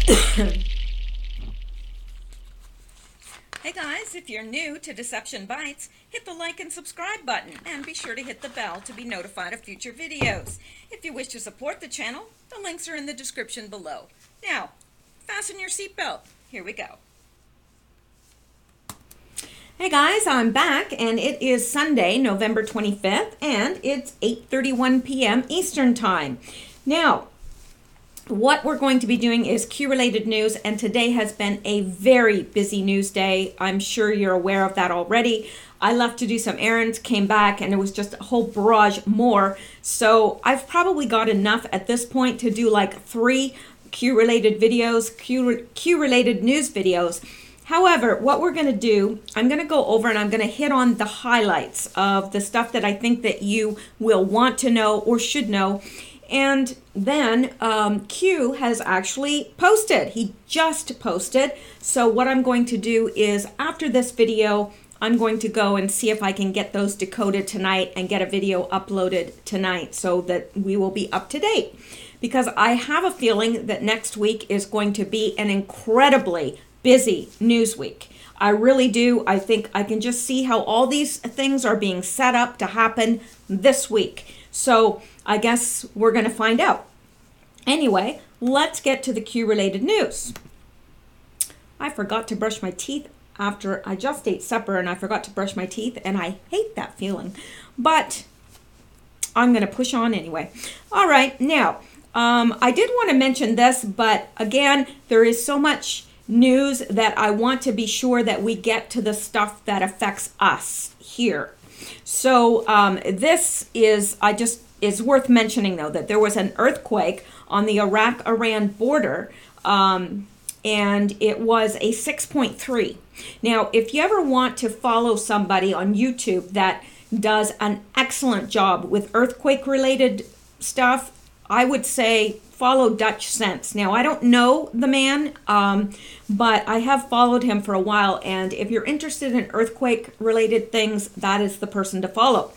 Hey guys, if you're new to Deception Bytes, hit the like and subscribe button and be sure to hit the bell to be notified of future videos. If you wish to support the channel, the links are in the description below. Now, fasten your seatbelt. Here we go. Hey guys, I'm back and it is Sunday, November 25th, and it's 8:31 p.m. Eastern Time. Now, what we're going to be doing is Q-related news, and today has been a very busy news day. I'm sure you're aware of that already. I left to do some errands, came back, and it was just a whole barrage more. So I've probably got enough at this point to do like 3 Q-related videos, Q-related news videos. However, what we're going to do, I'm going to go over and I'm going to hit on the highlights of the stuff that I think that you will want to know or should know. And then Q has actually posted. He just posted. So what I'm going to do is after this video, I'm going to go and see if I can get those decoded tonight and get a video uploaded tonight so that we will be up to date. Because I have a feeling that next week is going to be an incredibly busy news week. I really do. I think I can just see how all these things are being set up to happen this week. So I guess we're going to find out. Anyway, let's get to the Q-related news. I forgot to brush my teeth after I just ate supper, and I forgot to brush my teeth, and I hate that feeling. But I'm going to push on anyway. All right, now, I did want to mention this, but again, there is so much news that I want to be sure that we get to the stuff that affects us here. So this is, it's worth mentioning though, that there was an earthquake on the Iraq-Iran border, and it was a 6.3. Now, if you ever want to follow somebody on YouTube that does an excellent job with earthquake-related stuff, I would say follow Dutch Sense. Now, I don't know the man, but I have followed him for a while, and if you're interested in earthquake-related things, that is the person to follow.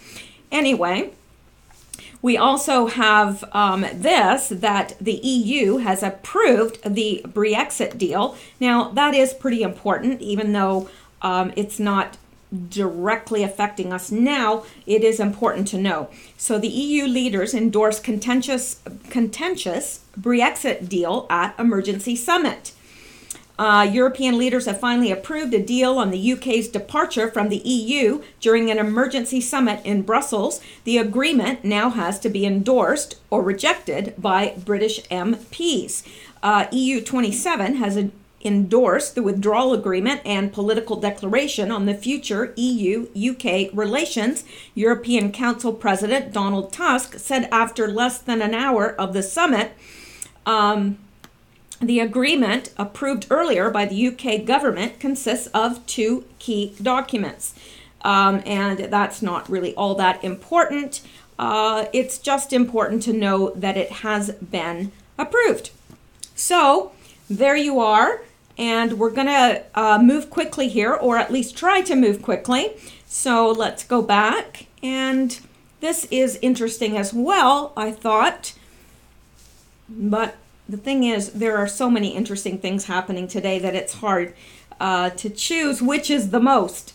Anyway, we also have that the EU has approved the Brexit deal. Now, that is pretty important, even though it's not directly affecting us now, it is important to know. So the EU leaders endorsed contentious Brexit deal at emergency summit. European leaders have finally approved a deal on the UK's departure from the EU during an emergency summit in Brussels. The agreement now has to be endorsed or rejected by British MPs. EU 27 has endorsed the withdrawal agreement and political declaration on the future EU-UK relations. European Council President Donald Tusk said after less than an hour of the summit, the agreement approved earlier by the UK government consists of 2 key documents. And that's not really all that important. It's just important to know that it has been approved. So there you are. And we're going to move quickly here, or at least try to move quickly. So let's go back. And this is interesting as well, I thought. But the thing is, there are so many interesting things happening today that it's hard to choose which is the most.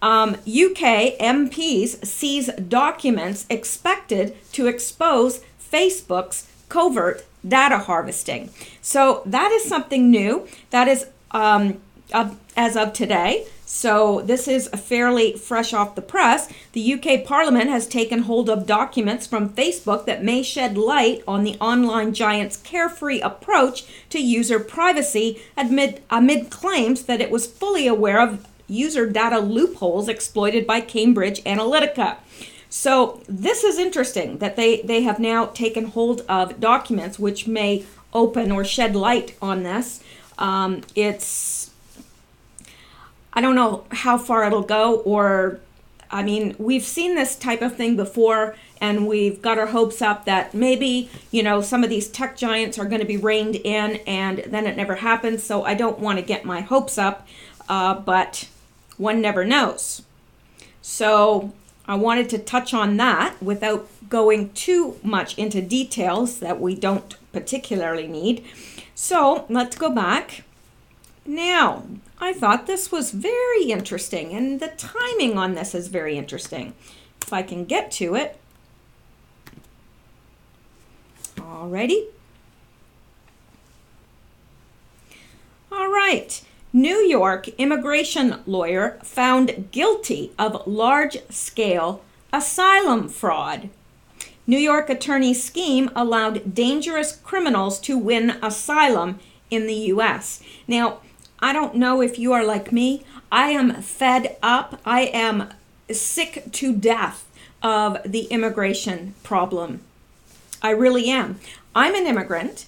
UK MPs seize documents expected to expose Facebook's covert data harvesting. So that is something new. That is as of today. So this is fairly fresh off the press. The UK Parliament has taken hold of documents from Facebook that may shed light on the online giant's carefree approach to user privacy amid claims that it was fully aware of user data loopholes exploited by Cambridge Analytica. So this is interesting that they have now taken hold of documents which may open or shed light on this. I don't know how far it'll go, or, I mean, we've seen this type of thing before, and we've got our hopes up that maybe, you know, some of these tech giants are going to be reined in, and then it never happens. So I don't want to get my hopes up, but one never knows. So I wanted to touch on that without going too much into details that we don't particularly need. So let's go back. Now, I thought this was very interesting, and the timing on this is very interesting. If I can get to it. Alrighty. All right. New York immigration lawyer found guilty of large-scale asylum fraud. New York attorney's scheme allowed dangerous criminals to win asylum in the U.S. Now, I don't know if you are like me. I am fed up. I am sick to death of the immigration problem. I really am. I'm an immigrant,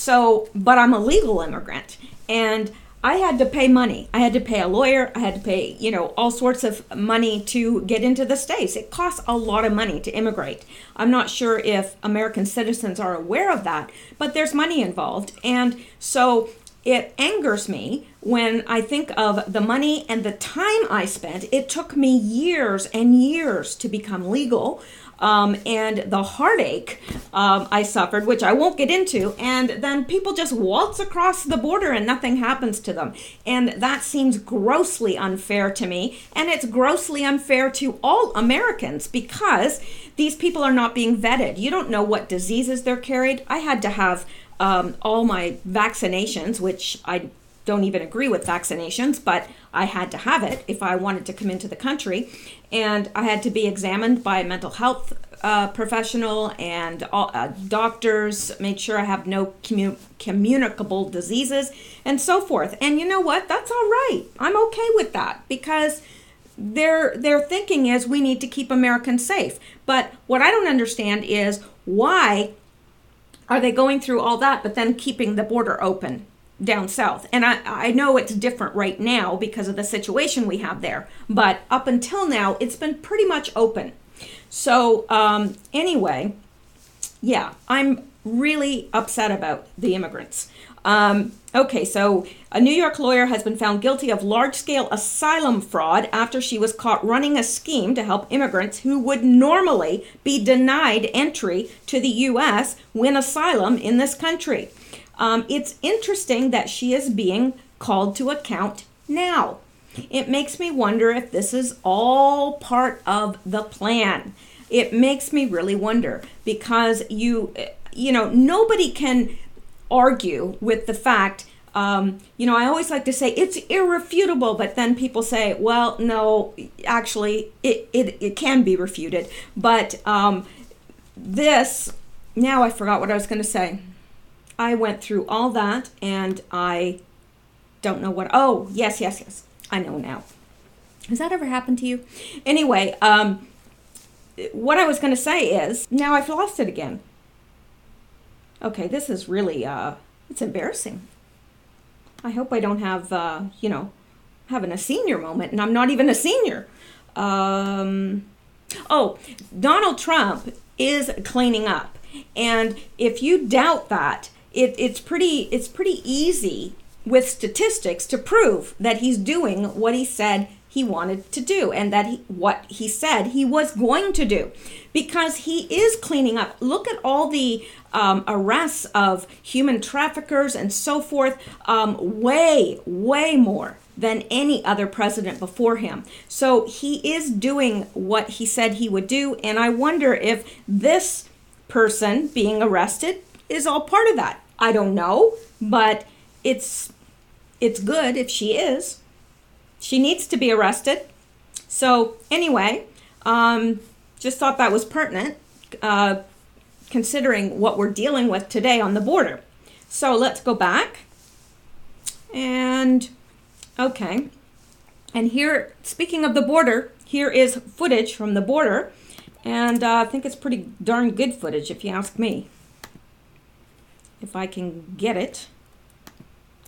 but I'm a legal immigrant. And I had to pay money. I had to pay a lawyer. I had to pay, all sorts of money to get into the States. It costs a lot of money to immigrate. I'm not sure if American citizens are aware of that, but there's money involved. And so it angers me when I think of the money and the time I spent. It took me years and years to become legal. And the heartache I suffered, which I won't get into, and then people just waltz across the border and nothing happens to them. And that seems grossly unfair to me, and it's grossly unfair to all Americans because these people are not being vetted. You don't know what diseases they're carried. I had to have all my vaccinations, which I don't even agree with vaccinations, but I had to have it if I wanted to come into the country. And I had to be examined by a mental health professional and doctors, make sure I have no communicable diseases and so forth. And you know what? That's all right. I'm okay with that because their thinking is we need to keep Americans safe. But what I don't understand is why are they going through all that but then keeping the border open down south? And I know it's different right now because of the situation we have there, but up until now it's been pretty much open. So anyway, yeah, I'm really upset about the immigrants. Okay, so a New York lawyer has been found guilty of large-scale asylum fraud after she was caught running a scheme to help immigrants who would normally be denied entry to the U.S. win asylum in this country. It's interesting that she is being called to account now. It makes me wonder if this is all part of the plan. It makes me really wonder because nobody can argue with the fact, I always like to say it's irrefutable, but then people say, well, no, actually it can be refuted. But now I forgot what I was going to say. I went through all that and I don't know yes. I know now. Has that ever happened to you? Anyway, what I was going to say is, now I've lost it again. Okay, this is really, it's embarrassing. I hope I don't have, having a senior moment, and I'm not even a senior. Donald Trump is cleaning up. And if you doubt that, it's pretty easy with statistics to prove that he's doing what he said he wanted to do and that what he said he was going to do, because he is cleaning up. Look at all the arrests of human traffickers and so forth, way more than any other president before him. So he is doing what he said he would do, and I wonder if this person being arrested is all part of that. I don't know, but it's good if she is. She needs to be arrested. So anyway, just thought that was pertinent, considering what we're dealing with today on the border. So let's go back. And okay. And here, speaking of the border, here is footage from the border. And I think it's pretty darn good footage, if you ask me. If I can get it.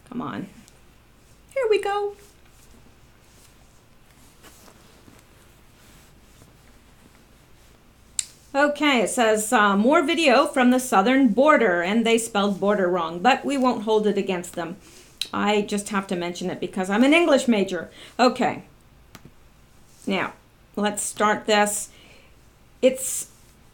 Come on. Here we go. Okay, it says more video from the southern border, and they spelled border wrong, but we won't hold it against them. I just have to mention it because I'm an English major. Okay. Now, let's start this. It's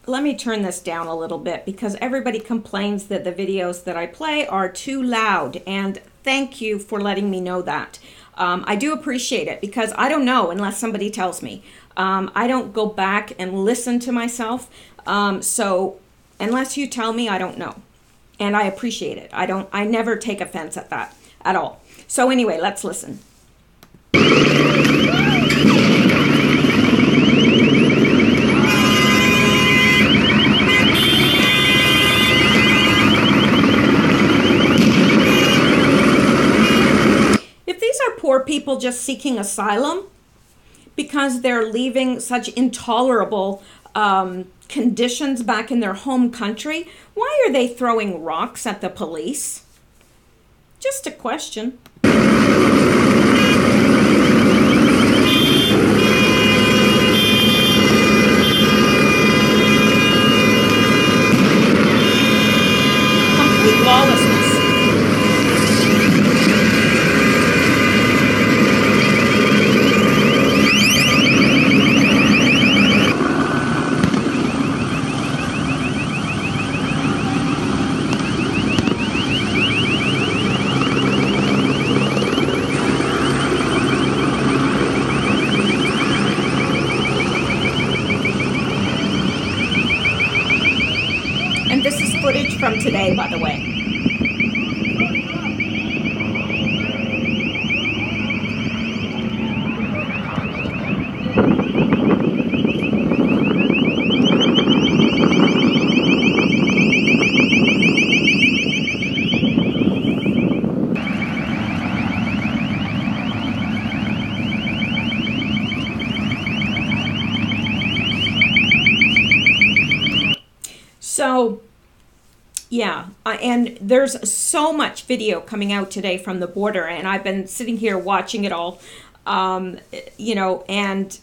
let me turn this down a little bit because everybody complains that the videos that I play are too loud, and thank you for letting me know that. I do appreciate it because I don't know unless somebody tells me. I don't go back and listen to myself. So unless you tell me, I don't know. And I appreciate it. I never take offense at that at all. So anyway, let's listen. Poor people just seeking asylum because they're leaving such intolerable conditions back in their home country. Why are they throwing rocks at the police? Just a question. Complete lawlessness. This is footage from today, by the way. So, yeah, and there's so much video coming out today from the border, and I've been sitting here watching it all, you know, and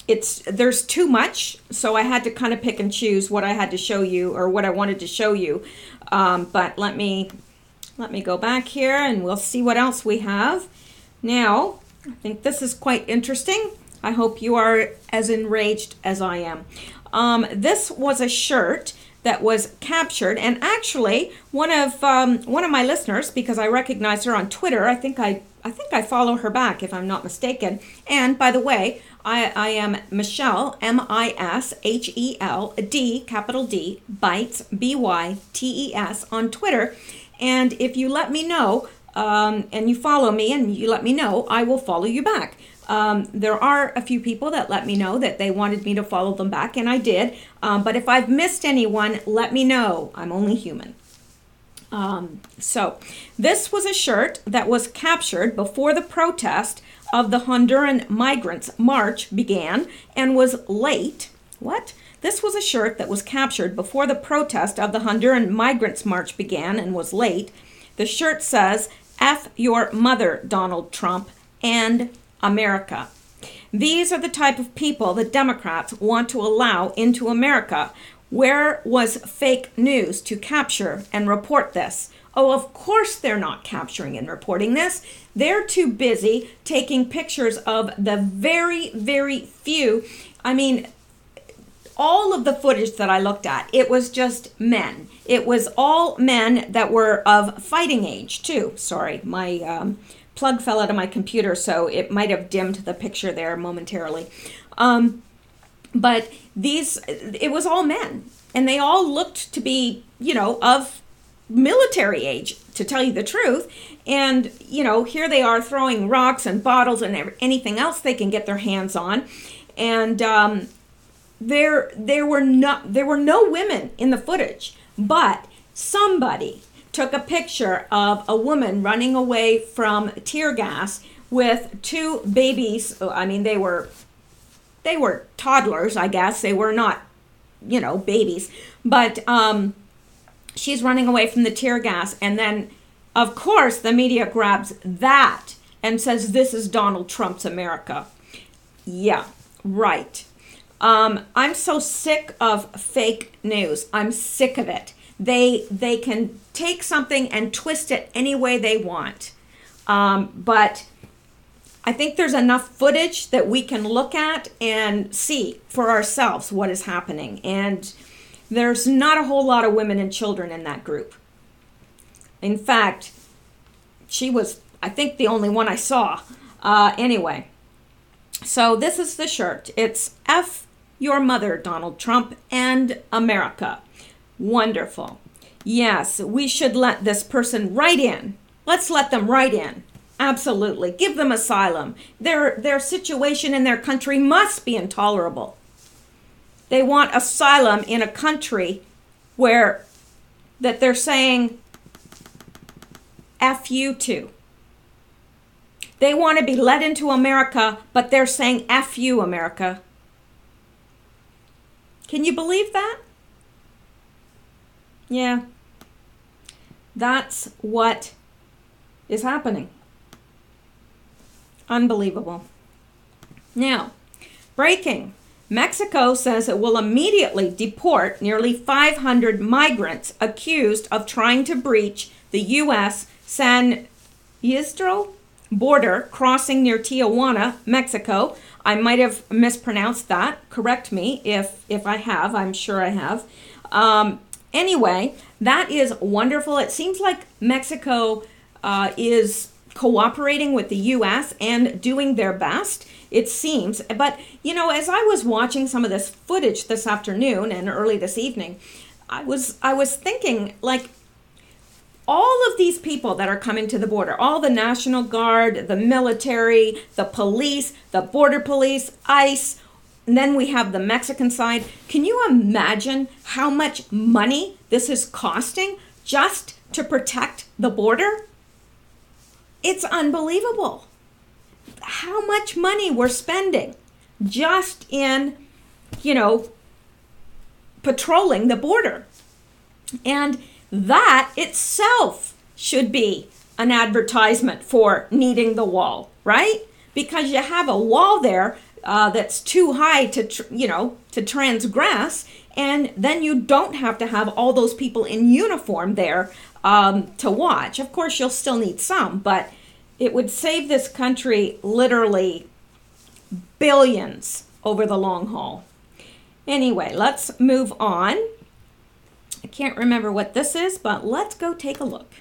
there's too much, so I had to kind of pick and choose what I had to show you or what I wanted to show you. But let me go back here and we'll see what else we have. Now, I think this is quite interesting. I hope you are as enraged as I am. This was a shirt that was captured, and actually one of my listeners, because I recognize her on Twitter, I think I follow her back if I'm not mistaken. And by the way, I am Mishel, M-I-S-H-E-L-D, capital D, Bytes, B-Y-T-E-S on Twitter. And if you let me know, and you follow me and you let me know, I will follow you back. There are a few people that let me know that they wanted me to follow them back, and I did. But if I've missed anyone, let me know. I'm only human. So this was a shirt that was captured before the protest of the Honduran migrants' march began and was late. What? This was a shirt that was captured before the protest of the Honduran migrants' march began and was late. The shirt says, "F your mother, Donald Trump, and America." These are the type of people the Democrats want to allow into America. Where was fake news to capture and report this? Oh, of course they're not capturing and reporting this. They're too busy taking pictures of the very, very few. I mean, all of the footage that I looked at, it was just men. It was all men that were of fighting age, too. Sorry, my plug fell out of my computer, so it might have dimmed the picture there momentarily. But it was all men, and they all looked to be, you know, of military age, to tell you the truth. And, you know, here they are throwing rocks and bottles and anything else they can get their hands on. And there were no women in the footage, but somebody took a picture of a woman running away from tear gas with two babies. I mean, they were toddlers, I guess. They were not, you know, babies. But she's running away from the tear gas. And then, of course, the media grabs that and says, this is Donald Trump's America. Yeah, right. I'm so sick of fake news. I'm sick of it. They can take something and twist it any way they want. But I think there's enough footage that we can look at and see for ourselves what is happening. And there's not a whole lot of women and children in that group. In fact, she was, I think, the only one I saw. Anyway, so this is the shirt. It's F Your Mother, Donald Trump, and America. Wonderful. Yes, we should let this person right in. Let's let them right in. Absolutely. Give them asylum. Their situation in their country must be intolerable. They want asylum in a country where that they're saying F you to. They want to be let into America, but they're saying F you, America. Can you believe that? Yeah. That's what is happening. Unbelievable. Now, breaking. Mexico says it will immediately deport nearly 500 migrants accused of trying to breach the U.S. San Isidro border crossing near Tijuana, Mexico. I might have mispronounced that. Correct me if I have. I'm sure I have. Anyway, that is wonderful. It seems like Mexico is cooperating with the U.S. and doing their best, it seems. But, you know, as I was watching some of this footage this afternoon and early this evening, I was thinking, like, all of these people that are coming to the border, all the National Guard, the military, the police, the border police, ICE, and then we have the Mexican side. Can you imagine how much money this is costing just to protect the border? It's unbelievable how much money we're spending just in, you know, patrolling the border. And that itself should be an advertisement for needing the wall, right? Because you have a wall there that's too high to transgress, and then you don't have to have all those people in uniform there to watch. Of course, you'll still need some, but it would save this country literally billions over the long haul. Anyway, let's move on. I can't remember what this is, but let's go take a look.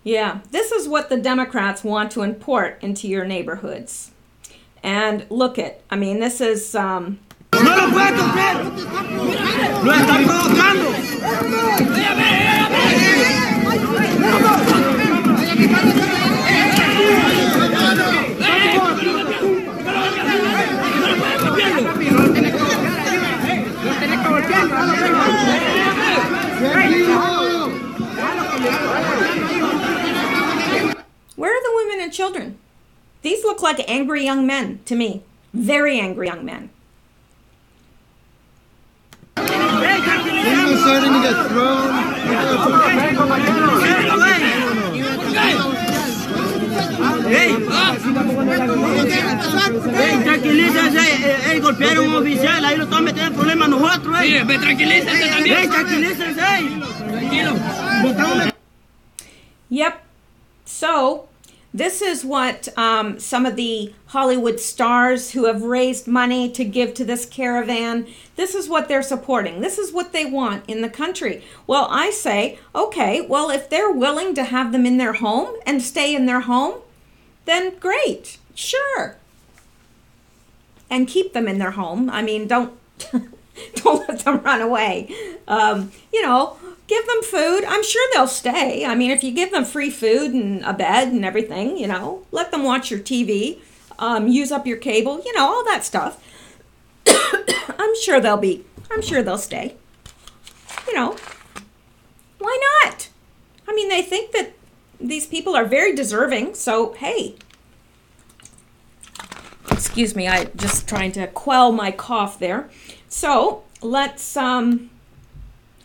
Yeah, this is what the Democrats want to import into your neighborhoods. And look it, I mean, this is... No lo puede tocar. Lo está provocando. Where are the women and children? These look like angry young men to me. Very angry young men. They're starting to get thrown. Tranquilícense, golpearon a un oficial, ahí lo están metiendo en problemas nosotros. Tranquilícense también. Tranquilícense. Tranquilo. Yep. So, this is what some of the Hollywood stars who have raised money to give to this caravan, this is what they're supporting. This is what they want in the country. Well, I say, okay, well, if they're willing to have them in their home and stay in their home, then great, sure. And keep them in their home. I mean, don't let them run away. Give them food. I'm sure they'll stay. I mean, if you give them free food and a bed and everything, let them watch your TV, use up your cable, all that stuff. I'm sure they'll stay. Why not? I mean, they think that these people are very deserving, so hey. Excuse me, I'm just trying to quell my cough there. So, let's,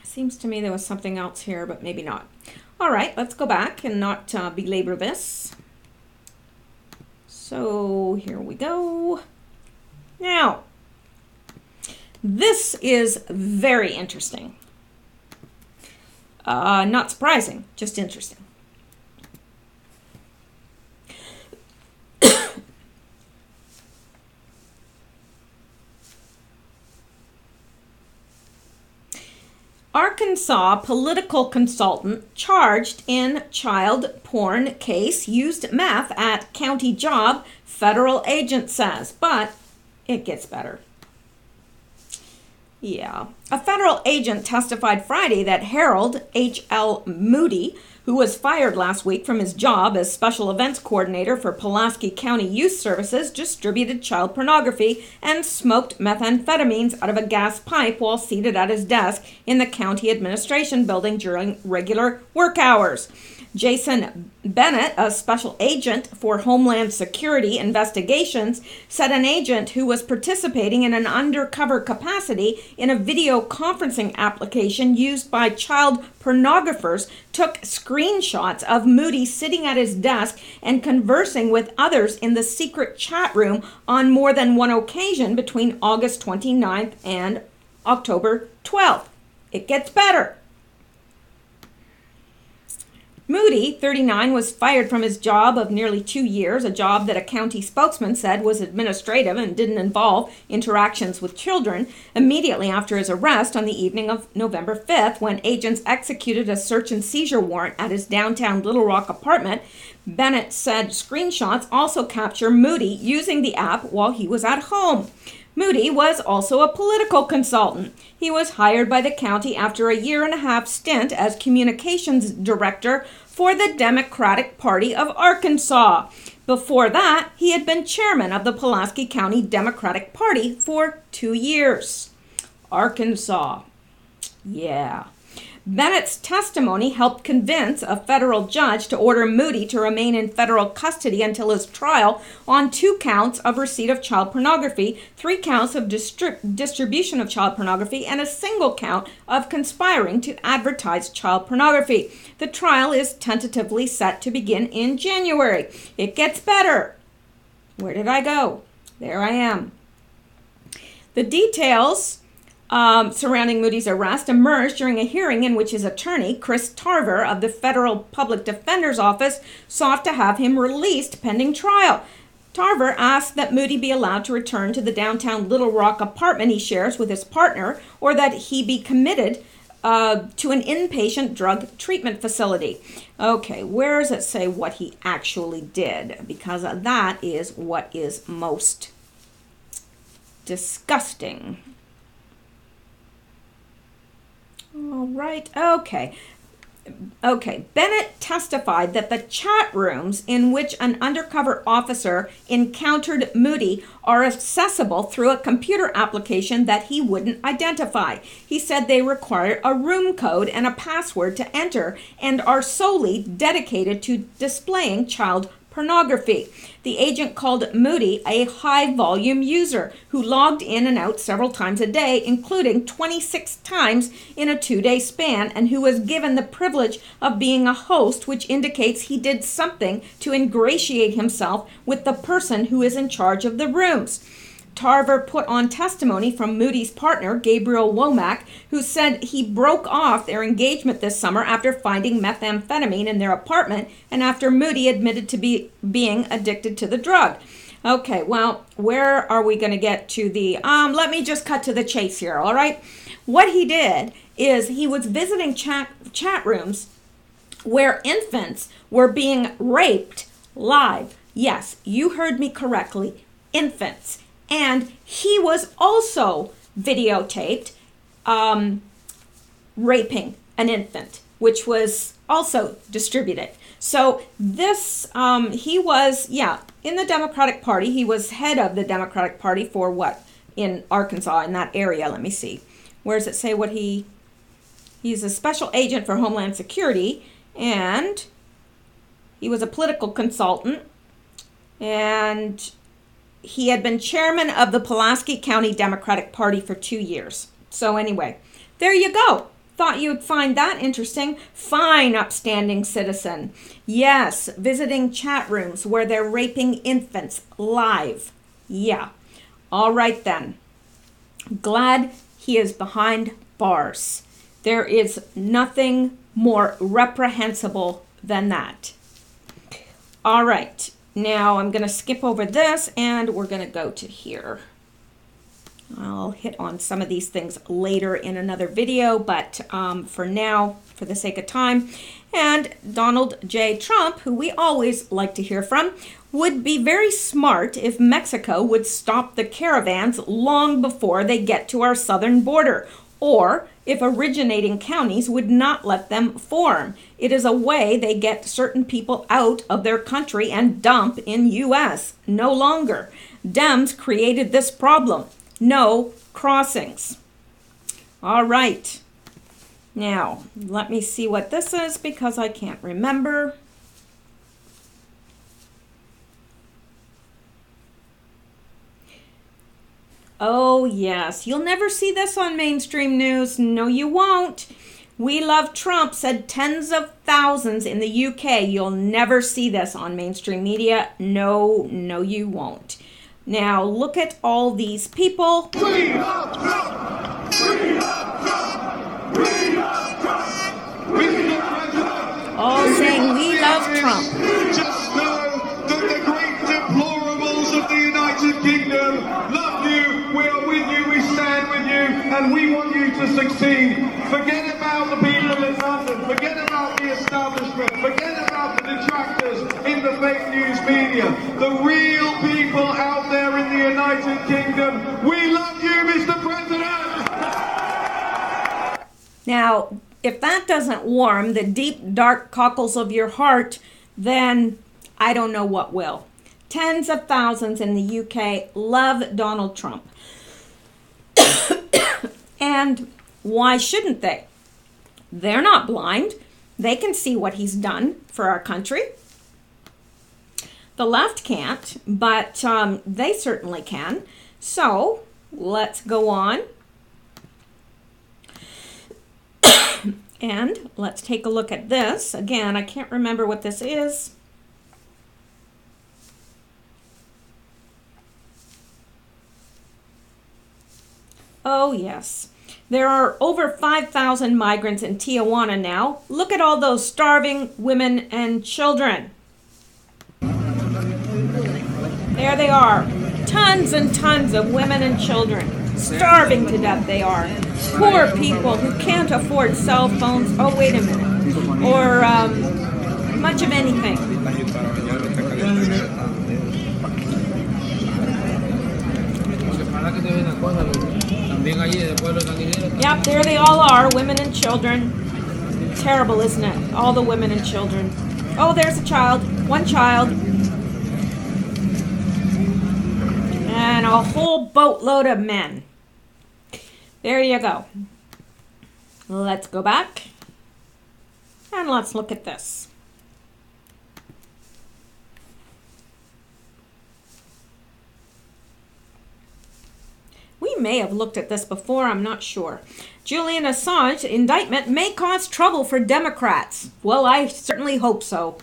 seems to me there was something else here, but maybe not. All right, let's go back and not belabor this. So here we go. Now, This is very interesting. Not surprising, just interesting. Arkansas political consultant charged in child porn case used meth at county job, federal agent says. But it gets better. Yeah. A federal agent testified Friday that Harold H.L. Moody, who was fired last week from his job as special events coordinator for Pulaski County Youth Services, distributed child pornography and smoked methamphetamines out of a gas pipe while seated at his desk in the county administration building during regular work hours. Jason Bennett, a special agent for Homeland Security investigations, said an agent who was participating in an undercover capacity in a video conferencing application used by child pornographers took screenshots of Moody sitting at his desk and conversing with others in the secret chat room on more than one occasion between August 29th and October 12th. It gets better. Moody, 39, was fired from his job of nearly 2 years, a job that a county spokesman said was administrative and didn't involve interactions with children, immediately after his arrest on the evening of November 5th, when agents executed a search and seizure warrant at his downtown Little Rock apartment. Bennett said screenshots also capture Moody using the app while he was at home. Moody was also a political consultant. He was hired by the county after a 1.5-year stint as communications director for the Democratic Party of Arkansas. Before that, he had been chairman of the Pulaski County Democratic Party for 2 years. Arkansas. Yeah. Bennett's testimony helped convince a federal judge to order Moody to remain in federal custody until his trial on 2 counts of receipt of child pornography, 3 counts of distribution of child pornography, and a single count of conspiring to advertise child pornography. The trial is tentatively set to begin in January. It gets better. Where did I go? There I am. The details surrounding Moody's arrest emerged during a hearing in which his attorney, Chris Tarver of the Federal Public Defender's Office, sought to have him released pending trial. Tarver asked that Moody be allowed to return to the downtown Little Rock apartment he shares with his partner, or that he be committed to an inpatient drug treatment facility. Okay, where does it say what he actually did? Because that is what is most disgusting. All right, okay. Bennett testified that the chat rooms in which an undercover officer encountered Moody are accessible through a computer application that he wouldn't identify. He said they require a room code and a password to enter and are solely dedicated to displaying child pornography. The agent called Moody a high-volume user who logged in and out several times a day, including 26 times in a 2-day span, and who was given the privilege of being a host, which indicates he did something to ingratiate himself with the person who is in charge of the rooms. Tarver put on testimony from Moody's partner, Gabriel Womack, who said he broke off their engagement this summer after finding methamphetamine in their apartment and after Moody admitted to being addicted to the drug. Okay, well, where are we going to get to the... let me just cut to the chase here, all right? What he did is he was visiting chat rooms where infants were being raped live. Yes, you heard me correctly, infants. And he was also videotaped raping an infant, which was also distributed. So this, he was, in the Democratic Party. He was head of the Democratic Party for what? In Arkansas, in that area. Let me see. Where does it say what he's a special agent for Homeland Security, and he was a political consultant, and he had been chairman of the Pulaski County Democratic Party for 2 years. So anyway, there you go. Thought you'd find that interesting. Fine, upstanding citizen. Yes, visiting chat rooms where they're raping infants live. Yeah. All right then. Glad he is behind bars. There is nothing more reprehensible than that. All right, now I'm going to skip over this and we're going to go to here. I'll hit on some of these things later in another video, but for now, for the sake of time, and Donald J. Trump, who we always like to hear from, would be very smart if Mexico would stop the caravans long before they get to our southern border, or if originating counties would not let them form. It is a way they get certain people out of their country and dump in U.S. No longer. Dems created this problem. No crossings. All right. Now, let me see what this is because I can't remember. Oh, yes. You'll never see this on mainstream news. No, you won't. We Love Trump said tens of thousands in the UK. You'll never see this on mainstream media. No, you won't. Now, look at all these people. We love Trump! We love Trump! We love Trump! We love Trump! All saying, we love Trump. Just know that the great deplorables of the United Kingdom love you, we are with you, we stand with you, and we want you to succeed. Forget about the people in London, forget about the establishment, forget about the detractors in the fake news media. The real people out there in the United Kingdom, we love you, Mr. President! Now, if that doesn't warm the deep, dark cockles of your heart, then I don't know what will. Tens of thousands in the UK love Donald Trump. And why shouldn't they? They're not blind. They can see what he's done for our country. The left can't, but they certainly can. So let's go on. And let's take a look at this. Again, I can't remember what this is. Oh, yes. There are over 5,000 migrants in Tijuana now. Look at all those starving women and children. There they are. Tons and tons of women and children. Starving to death they are. Poor people who can't afford cell phones. Oh, wait a minute. Or much of anything. Yep, there they all are, women and children. Terrible, isn't it? All the women and children. Oh, there's a child. One child. And a whole boatload of men. There you go. Let's go back. And let's look at this. We may have looked at this before, I'm not sure. Julian Assange indictment may cause trouble for Democrats. Well, I certainly hope so.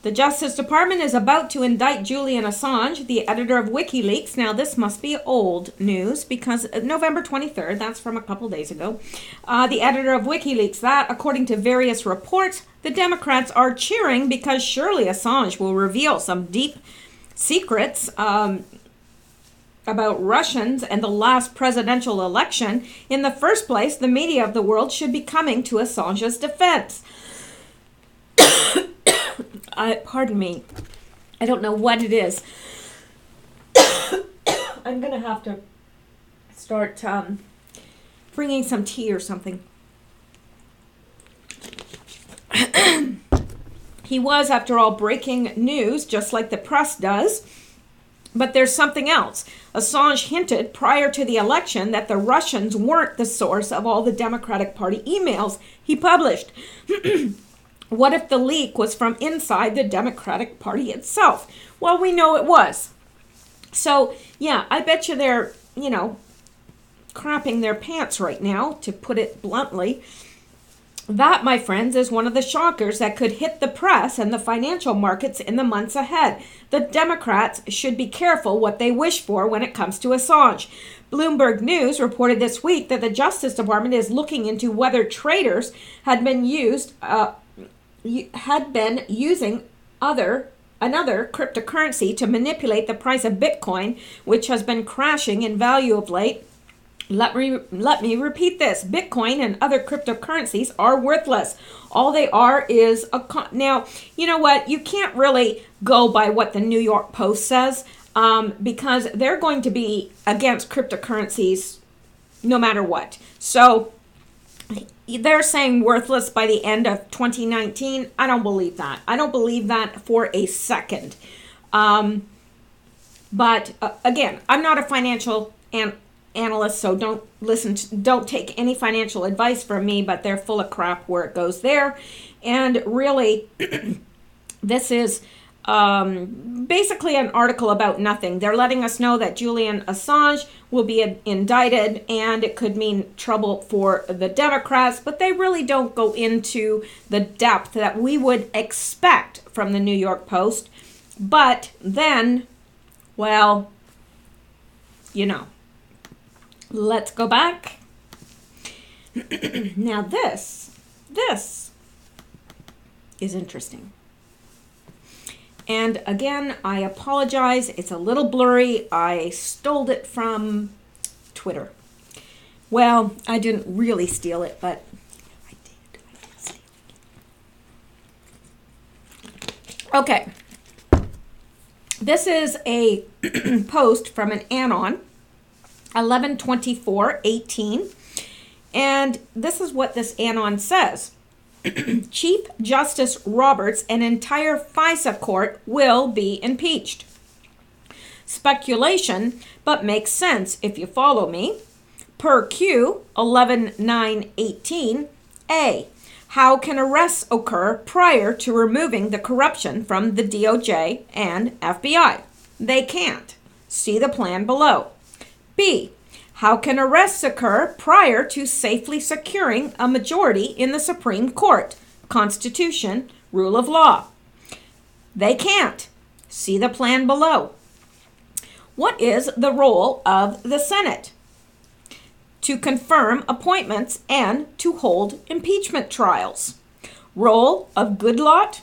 The Justice Department is about to indict Julian Assange, the editor of WikiLeaks. Now, this must be old news because November 23rd, that's from a couple days ago, the editor of WikiLeaks, that, according to various reports, the Democrats are cheering because surely Assange will reveal some deep secrets about Russians and the last presidential election. In the first place, the media of the world should be coming to Assange's defense. Pardon me. I don't know what it is. I'm going to have to start bringing some tea or something. He was, after all, breaking news, just like the press does. But there's something else. Assange hinted prior to the election that the Russians weren't the source of all the Democratic Party emails he published. What if the leak was from inside the Democratic Party itself? Well, we know it was. So, yeah, I bet you they're, crapping their pants right now, to put it bluntly. That, my friends, is one of the shockers that could hit the press and the financial markets in the months ahead. The Democrats should be careful what they wish for when it comes to Assange. Bloomberg News reported this week that the Justice Department is looking into whether traders had been using another cryptocurrency to manipulate the price of Bitcoin, which has been crashing in value of late. Let me repeat this. Bitcoin and other cryptocurrencies are worthless. All they are is now, you know what? You can't really go by what the New York Post says because they're going to be against cryptocurrencies no matter what. So they're saying worthless by the end of 2019. I don't believe that. I don't believe that for a second. But again, I'm not a financial analyst, so don't take any financial advice from me, but they're full of crap where it goes there. And really, this is basically an article about nothing. They're letting us know that Julian Assange will be indicted, and it could mean trouble for the Democrats, but they really don't go into the depth that we would expect from the New York Post. But then, well, you know, let's go back. Now this is interesting. And again, I apologize. It's a little blurry. I stole it from Twitter. Well, I didn't really steal it, but I did steal it. Okay. This is a post from an Anon, 11/24/18. And this is what this Anon says. Chief Justice Roberts and entire FISA court will be impeached. Speculation, but makes sense if you follow me. Per Q 11/9/18, A. How can arrests occur prior to removing the corruption from the DOJ and FBI? They can't. See the plan below. B. How can arrests occur prior to safely securing a majority in the Supreme Court? Constitution, rule of law. They can't. See the plan below. What is the role of the Senate? To confirm appointments and to hold impeachment trials. Role of Goodlatte,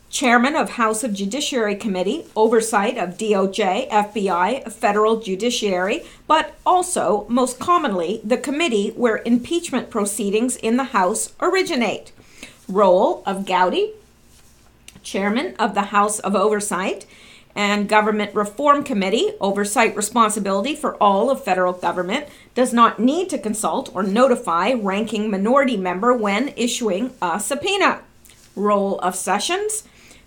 Chairman of House of Judiciary Committee, oversight of DOJ, FBI, federal judiciary, but also, most commonly, the committee where impeachment proceedings in the House originate. Role of Gowdy, Chairman of the House of Oversight and Government Reform Committee, oversight responsibility for all of federal government, does not need to consult or notify ranking minority member when issuing a subpoena. Role of Sessions,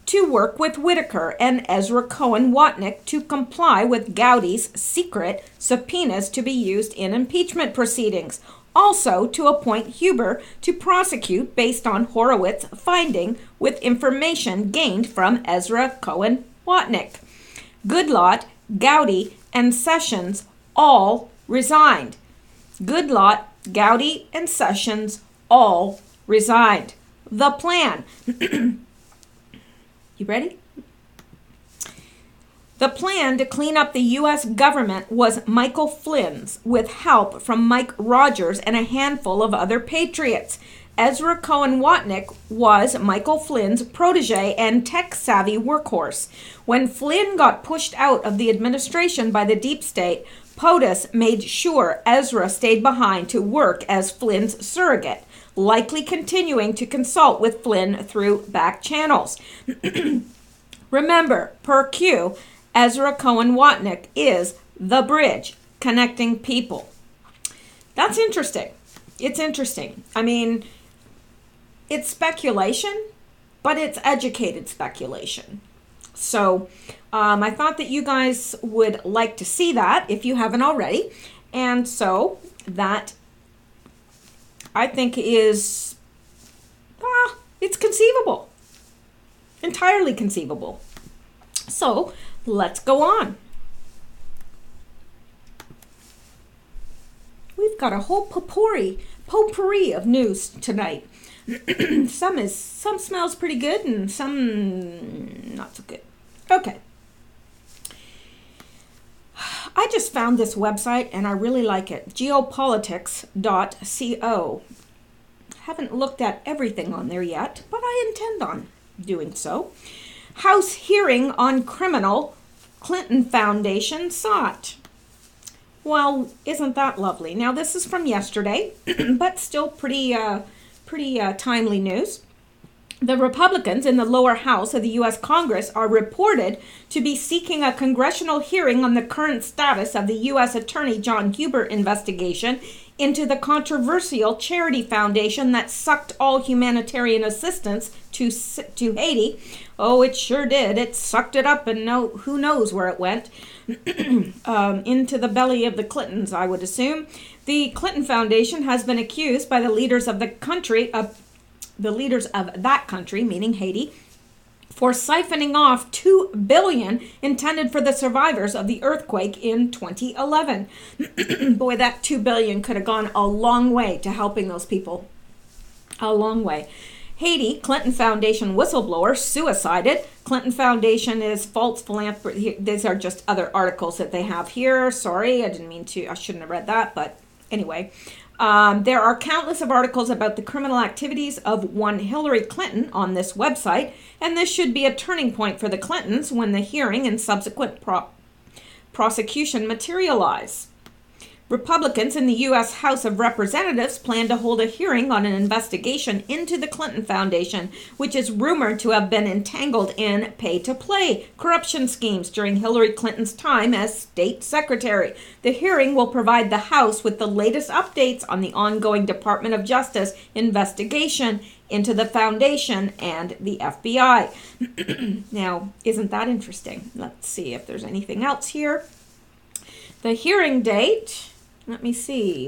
to work with Whitaker and Ezra Cohen Watnick to comply with Gowdy's secret subpoenas to be used in impeachment proceedings. Also to appoint Huber to prosecute based on Horowitz finding with information gained from Ezra Cohen Watnick. Goodlatte, Gowdy, and Sessions all resigned. Goodlatte, Gowdy, and Sessions all resigned. The plan. You ready? The plan to clean up the U.S. government was Michael Flynn's, with help from Mike Rogers and a handful of other patriots. Ezra Cohen Watnick was Michael Flynn's protege and tech-savvy workhorse. When Flynn got pushed out of the administration by the deep state, POTUS made sure Ezra stayed behind to work as Flynn's surrogate, likely continuing to consult with Flynn through back channels. Remember, per Q, Ezra Cohen Watnick is the bridge connecting people. That's interesting. It's interesting. I mean, it's speculation, but it's educated speculation. So I thought that you guys would like to see that if you haven't already. And so that I think is, it's conceivable. Entirely conceivable. So let's go on. We've got a whole potpourri of news tonight. Some smells pretty good and some not so good. Okay. I just found this website and I really like it. Geopolitics.co. Haven't looked at everything on there yet, but I intend on doing so. House hearing on criminal Clinton Foundation sought. Well, isn't that lovely? Now, this is from yesterday, but still pretty timely news. The Republicans in the lower house of the U.S. Congress are reported to be seeking a congressional hearing on the current status of the U.S. Attorney John Huber investigation into the controversial charity foundation that sucked all humanitarian assistance to Haiti. Oh, it sure did. It sucked it up, and who knows where it went. Into the belly of the Clintons, I would assume. The Clinton Foundation has been accused by the leaders of that country, meaning Haiti, for siphoning off $2 billion intended for the survivors of the earthquake in 2011. Boy, that $2 billion could have gone a long way to helping those people. A long way. Haiti, Clinton Foundation whistleblower, suicided. Clinton Foundation is false philanthropy. These are just other articles that they have here. Sorry, I shouldn't have read that, but anyway. There are countless of articles about the criminal activities of one Hillary Clinton on this website, and this should be a turning point for the Clintons when the hearing and subsequent prosecution materialize. Republicans in the U.S. House of Representatives plan to hold a hearing on an investigation into the Clinton Foundation, which is rumored to have been entangled in pay-to-play corruption schemes during Hillary Clinton's time as state secretary. The hearing will provide the House with the latest updates on the ongoing Department of Justice investigation into the foundation and the FBI. Now, isn't that interesting? Let's see if there's anything else here. The hearing date... Let me see.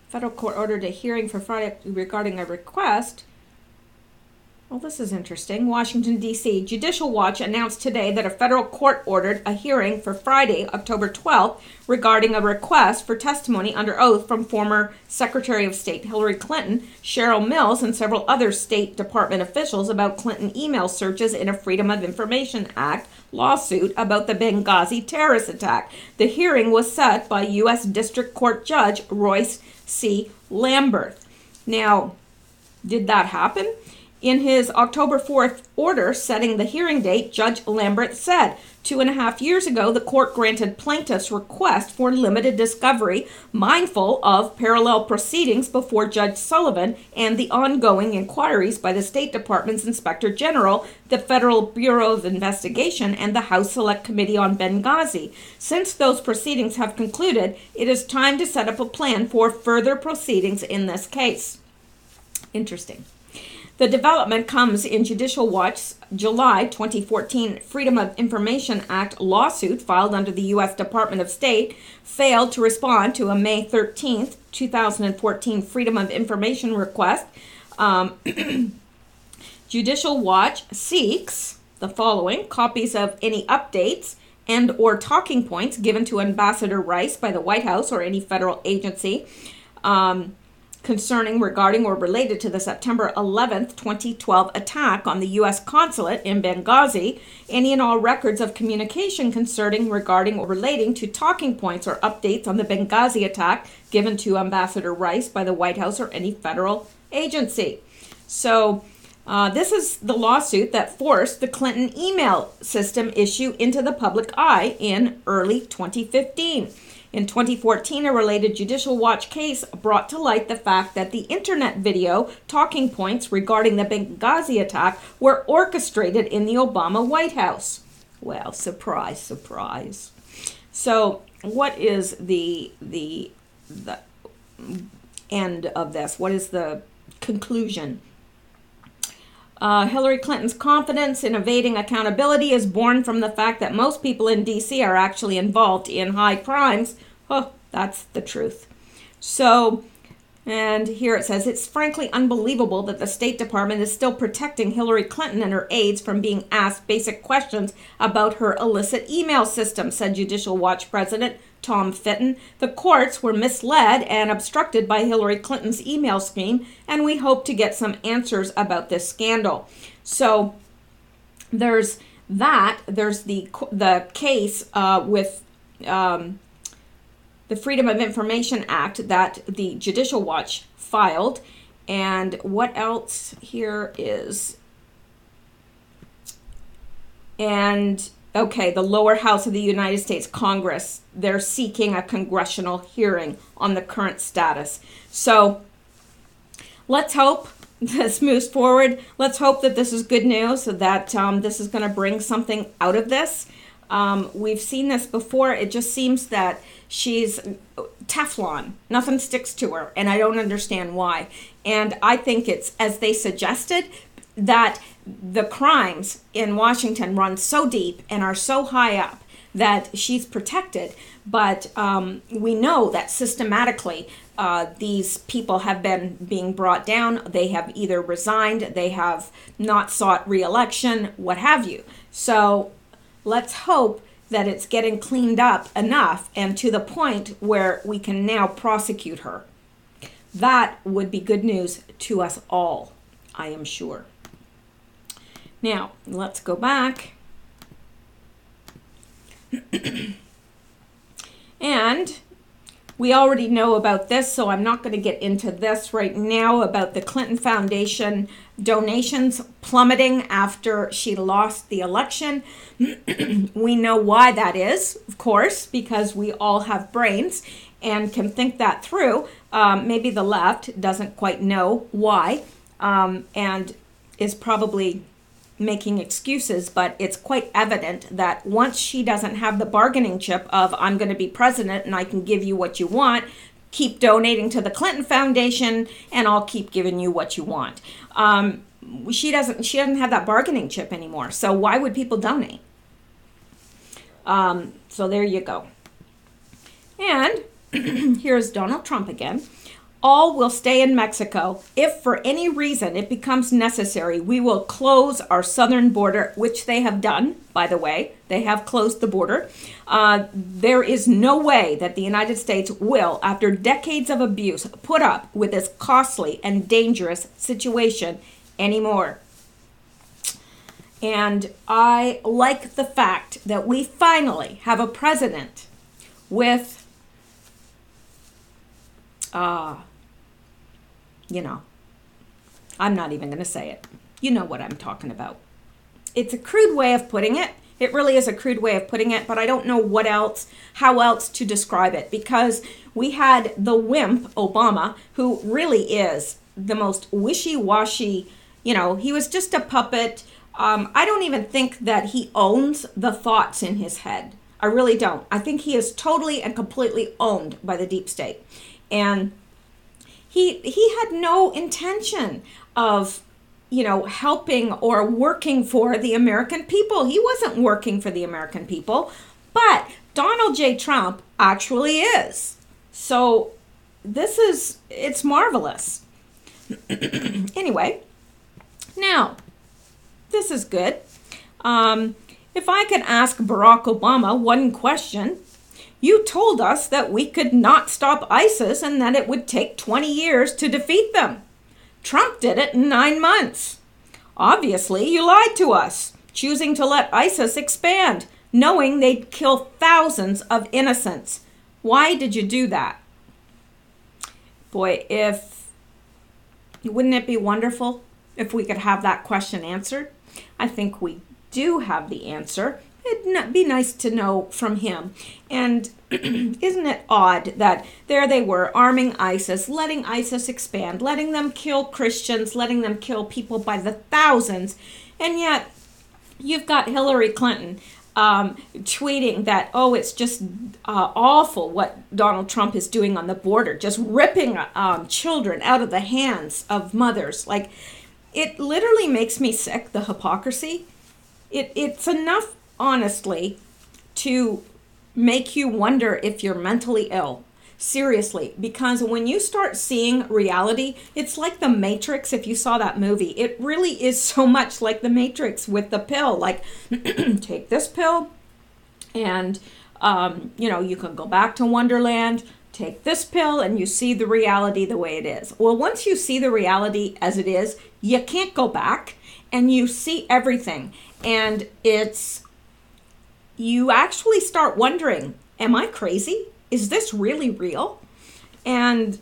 Federal court ordered a hearing for Friday regarding a request. Well, this is interesting. Washington, D.C. Judicial Watch announced today that a federal court ordered a hearing for Friday, October 12th, regarding a request for testimony under oath from former Secretary of State Hillary Clinton, Cheryl Mills, and several other State Department officials about Clinton email searches in a Freedom of Information Act lawsuit about the Benghazi terrorist attack. The hearing was set by U.S. District Court Judge Royce C. Lambert. Now, did that happen? In his October 4th order setting the hearing date, Judge Lambert said, 2.5 years ago, the court granted plaintiffs' request for limited discovery, mindful of parallel proceedings before Judge Sullivan and the ongoing inquiries by the State Department's Inspector General, the Federal Bureau of Investigation, and the House Select Committee on Benghazi. Since those proceedings have concluded, it is time to set up a plan for further proceedings in this case. Interesting. The development comes in Judicial Watch's July 2014 Freedom of Information Act lawsuit filed under the U.S. Department of State failed to respond to a May 13, 2014 Freedom of Information request. Judicial Watch seeks the following: copies of any updates and or talking points given to Ambassador Rice by the White House or any federal agency concerning, regarding, or related to the September 11th, 2012 attack on the U.S. consulate in Benghazi, any and all records of communication concerning, regarding, or relating to talking points or updates on the Benghazi attack given to Ambassador Rice by the White House or any federal agency. So this is the lawsuit that forced the Clinton email system issue into the public eye in early 2015. In 2014, a related Judicial Watch case brought to light the fact that the internet video talking points regarding the Benghazi attack were orchestrated in the Obama White House. Well, surprise, surprise. So, what is the end of this? What is the conclusion? Hillary Clinton's confidence in evading accountability is born from the fact that most people in D.C. are actually involved in high crimes. Oh, that's the truth. So, and here it says, it's frankly unbelievable that the State Department is still protecting Hillary Clinton and her aides from being asked basic questions about her illicit email system, said Judicial Watch President Tom Fitton, the courts were misled and obstructed by Hillary Clinton's email scheme, and we hope to get some answers about this scandal. So there's that. There's the case with the Freedom of Information Act that the Judicial Watch filed. And what else here is... And, okay, the lower house of the United States Congress, they're seeking a congressional hearing on the current status. So let's hope this moves forward. Let's hope that this is good news, that this is going to bring something out of this. We've seen this before. It just seems that she's Teflon. Nothing sticks to her, and I don't understand why. And I think it's, as they suggested, that the crimes in Washington run so deep and are so high up that she's protected. But we know that systematically these people have been being brought down. They have either resigned, they have not sought re-election, what have you. So let's hope that it's getting cleaned up enough and to the point where we can now prosecute her. That would be good news to us all, I am sure. Now, let's go back. And we already know about this, so I'm not going to get into this right now about the Clinton Foundation donations plummeting after she lost the election. We know why that is, of course, because we all have brains and can think that through. Maybe the left doesn't quite know why and is probably making excuses, but it's quite evident that once she doesn't have the bargaining chip of I'm going to be president and I can give you what you want, keep donating to the Clinton Foundation and I'll keep giving you what you want. She doesn't have that bargaining chip anymore. So why would people donate? So there you go. And here's Donald Trump again. All will stay in Mexico. If for any reason it becomes necessary, we will close our southern border, which they have done, by the way. They have closed the border. There is no way that the United States will, after decades of abuse, put up with this costly and dangerous situation anymore. And I like the fact that we finally have a president with I'm not even going to say it. You know what I'm talking about. It's a crude way of putting it. It really is a crude way of putting it, but I don't know how else to describe it, because we had the wimp, Obama, who really is the most wishy-washy, he was just a puppet. I don't even think that he owns the thoughts in his head. I really don't. I think he is totally and completely owned by the deep state. And he had no intention of, helping or working for the American people. He wasn't working for the American people, but Donald J. Trump actually is. So it's marvelous. Anyway, now, this is good. If I could ask Barack Obama one question, you told us that we could not stop ISIS and that it would take 20 years to defeat them. Trump did it in 9 months. Obviously, you lied to us, choosing to let ISIS expand, knowing they'd kill thousands of innocents. Why did you do that? Boy, wouldn't it be wonderful if we could have that question answered? I think we do have the answer. It'd be nice to know from him. And isn't it odd that there they were arming ISIS, letting ISIS expand, letting them kill Christians, letting them kill people by the thousands, and yet you've got Hillary Clinton tweeting that, it's just awful what Donald Trump is doing on the border, just ripping children out of the hands of mothers. Like, it literally makes me sick, the hypocrisy. It's enough, honestly, to make you wonder if you're mentally ill. Seriously, because when you start seeing reality, it's like The Matrix. If you saw that movie, it really is so much like The Matrix with the pill. Like, take this pill and You can go back to Wonderland, take this pill, and you see the reality the way it is. Well, once you see the reality as it is, you can't go back, and you see everything. And you actually start wondering, am I crazy? Is this really real? And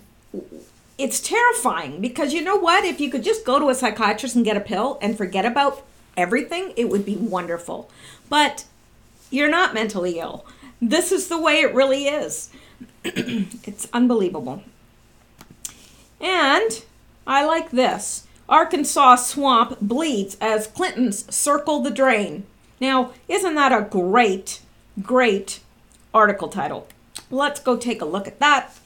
it's terrifying because you know what? If you could just go to a psychiatrist and get a pill and forget about everything, it would be wonderful. But you're not mentally ill. This is the way it really is. It's unbelievable. And I like this. Arkansas swamp bleeds as Clintons circle the drain. Now, isn't that a great, great article title? Let's go take a look at that.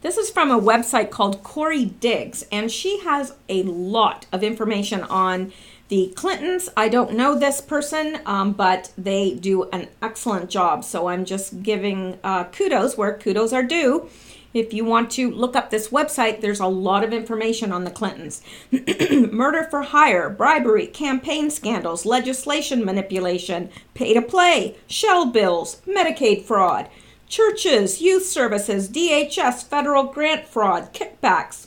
This is from a website called Corey Diggs, and she has a lot of information on the Clintons. I don't know this person, but they do an excellent job. So I'm just giving kudos where kudos are due. If you want to look up this website, there's a lot of information on the Clintons. Murder for hire, bribery, campaign scandals, legislation manipulation, pay to play, shell bills, Medicaid fraud, churches, youth services, DHS, federal grant fraud, kickbacks.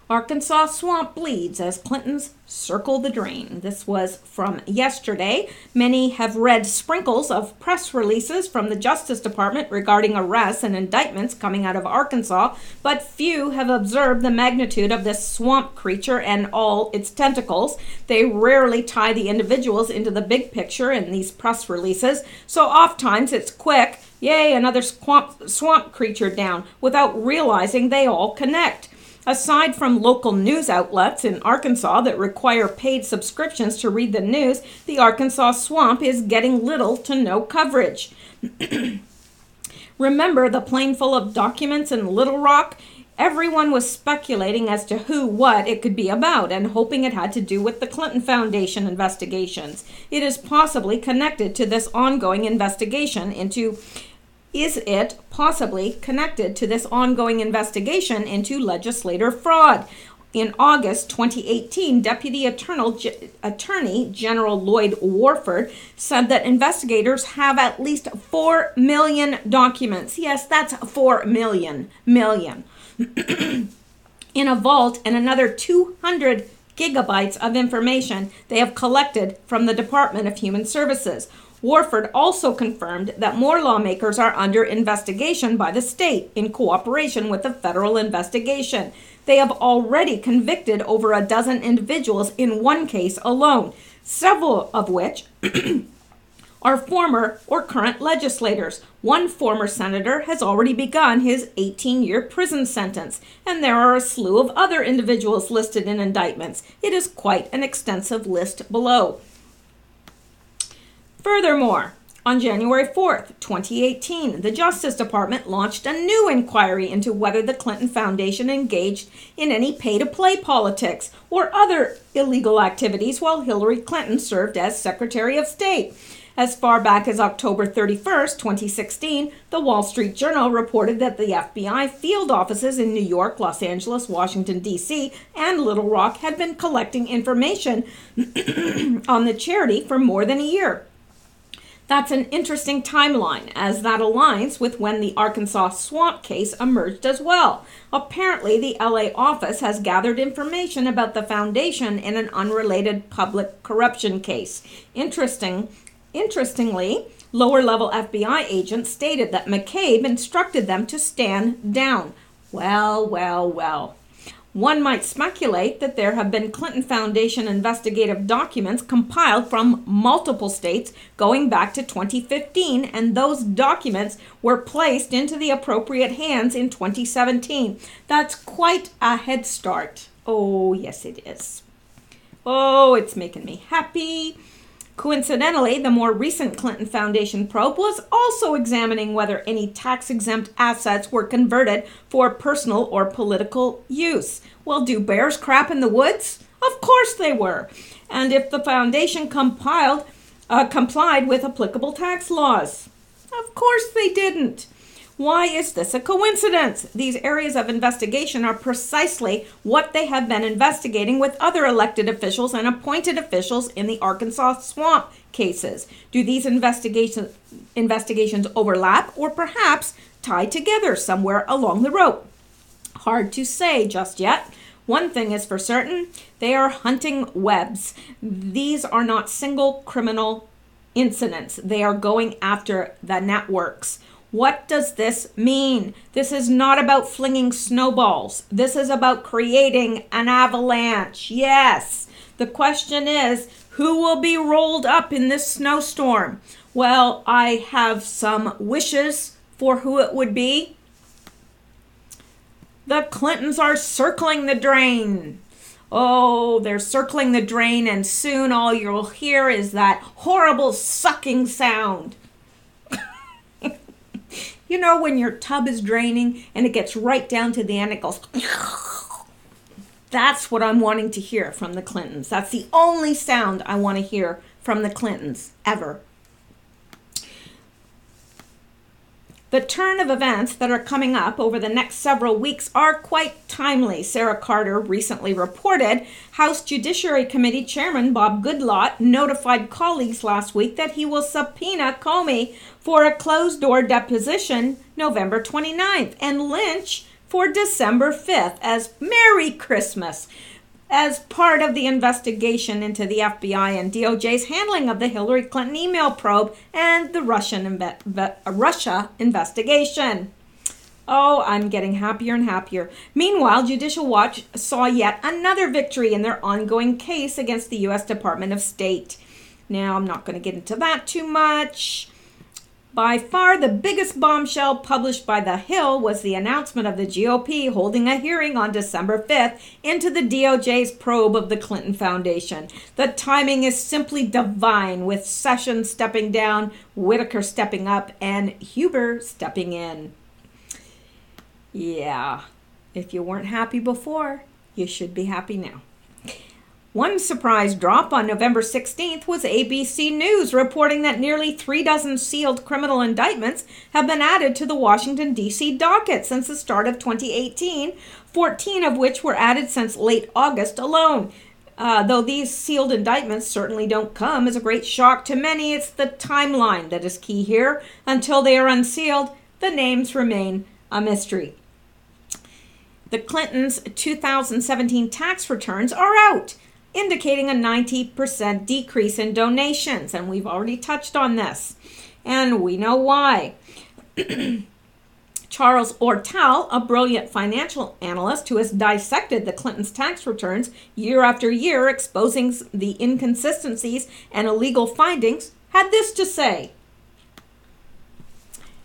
Arkansas swamp bleeds as Clintons circle the drain. This was from yesterday. Many have read sprinkles of press releases from the Justice Department regarding arrests and indictments coming out of Arkansas, but few have observed the magnitude of this swamp creature and all its tentacles. They rarely tie the individuals into the big picture in these press releases, so oftentimes it's quick, yay, another swamp creature down, without realizing they all connect. Aside from local news outlets in Arkansas that require paid subscriptions to read the news, the Arkansas swamp is getting little to no coverage. Remember the plane full of documents in Little Rock? Everyone was speculating as to who, what it could be about, and hoping it had to do with the Clinton Foundation investigations. It is possibly connected to this ongoing investigation into legislator fraud? In August 2018, Deputy Attorney General Lloyd Warford said that investigators have at least 4 million documents. Yes, that's 4 million. In a vault, and another 200 gigabytes of information they have collected from the Department of Human Services. Warford also confirmed that more lawmakers are under investigation by the state in cooperation with the federal investigation. They have already convicted over a dozen individuals in one case alone, several of which are former or current legislators. One former senator has already begun his 18-year prison sentence, and there are a slew of other individuals listed in indictments. It is quite an extensive list below. Furthermore, on January 4th, 2018, the Justice Department launched a new inquiry into whether the Clinton Foundation engaged in any pay-to-play politics or other illegal activities while Hillary Clinton served as Secretary of State. As far back as October 31st, 2016, the Wall Street Journal reported that the FBI field offices in New York, Los Angeles, Washington, D.C., and Little Rock had been collecting information on the charity for more than a year. That's an interesting timeline, as that aligns with when the Arkansas swamp case emerged as well. Apparently, the LA office has gathered information about the foundation in an unrelated public corruption case. Interestingly, lower-level FBI agents stated that McCabe instructed them to stand down. Well. One might speculate that there have been Clinton Foundation investigative documents compiled from multiple states going back to 2015, and those documents were placed into the appropriate hands in 2017. That's quite a head start. Oh, yes, it is. Oh, it's making me happy. Coincidentally, the more recent Clinton Foundation probe was also examining whether any tax-exempt assets were converted for personal or political use. Well, do bears crap in the woods? Of course they were. And if the foundation complied with applicable tax laws? Of course they didn't. Why is this a coincidence? These areas of investigation are precisely what they have been investigating with other elected officials and appointed officials in the Arkansas swamp cases. Do these investigations overlap or perhaps tie together somewhere along the rope? Hard to say just yet. One thing is for certain, they are hunting webs. These are not single criminal incidents. They are going after the networks. What does this mean? This is not about flinging snowballs. This is about creating an avalanche. Yes. The question is, who will be rolled up in this snowstorm? Well, I have some wishes for who it would be. The Clintons are circling the drain. Oh, they're circling the drain, and soon all you'll hear is that horrible sucking sound. You know, when your tub is draining and it gets right down to the end, it goes. That's what I'm wanting to hear from the Clintons. That's the only sound I want to hear from the Clintons ever. The turn of events that are coming up over the next several weeks are quite timely. Sarah Carter recently reported House Judiciary Committee Chairman Bob Goodlatte notified colleagues last week that he will subpoena Comey for a closed-door deposition November 29th and Lynch for December 5th as Merry Christmas, as part of the investigation into the FBI and DOJ's handling of the Hillary Clinton email probe and the Russia investigation. Oh, I'm getting happier and happier. Meanwhile, Judicial Watch saw yet another victory in their ongoing case against the U.S. Department of State. Now, I'm not going to get into that too much. By far, the biggest bombshell published by The Hill was the announcement of the GOP holding a hearing on December 5th into the DOJ's probe of the Clinton Foundation. The timing is simply divine, with Sessions stepping down, Whitaker stepping up, and Huber stepping in. Yeah, if you weren't happy before, you should be happy now. One surprise drop on November 16th was ABC News reporting that nearly 36 sealed criminal indictments have been added to the Washington, D.C. docket since the start of 2018, 14 of which were added since late August alone. Though these sealed indictments certainly don't come as a great shock to many, it's the timeline that is key here. Until they are unsealed, the names remain a mystery. The Clintons' 2017 tax returns are out, indicating a 90% decrease in donations, and we've already touched on this, and we know why. Charles Ortal, a brilliant financial analyst who has dissected the Clintons' tax returns year after year, exposing the inconsistencies and illegal findings, had this to say.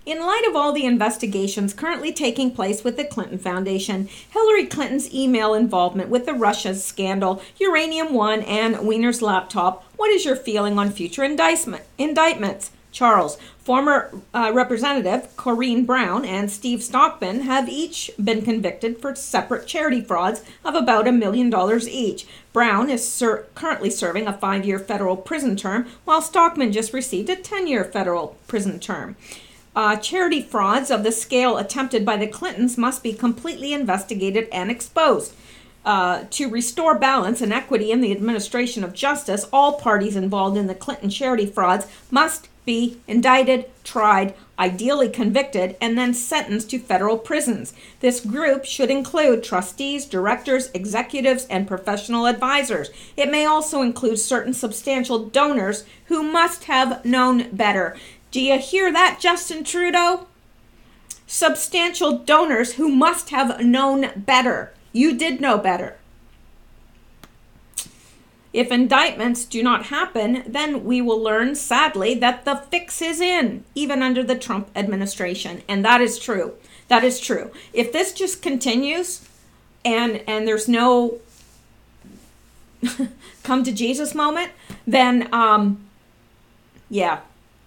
In light of all the investigations currently taking place with the Clinton Foundation, Hillary Clinton's email involvement with the Russia scandal, Uranium One, and Wiener's laptop, what is your feeling on future indictments? Charles, former Representative Corrine Brown and Steve Stockman have each been convicted for separate charity frauds of about $1 million each. Brown is currently serving a 5-year federal prison term, while Stockman just received a 10-year federal prison term. Charity frauds of the scale attempted by the Clintons must be completely investigated and exposed. To restore balance and equity in the administration of justice, all parties involved in the Clinton charity frauds must be indicted, tried, ideally convicted, and then sentenced to federal prisons. This group should include trustees, directors, executives, and professional advisors. It may also include certain substantial donors who must have known better. Do you hear that, Justin Trudeau? Substantial donors who must have known better. You did know better. If indictments do not happen, then we will learn, sadly, that the fix is in, even under the Trump administration. And that is true. That is true. If this just continues and there's no come to Jesus moment, then, yeah.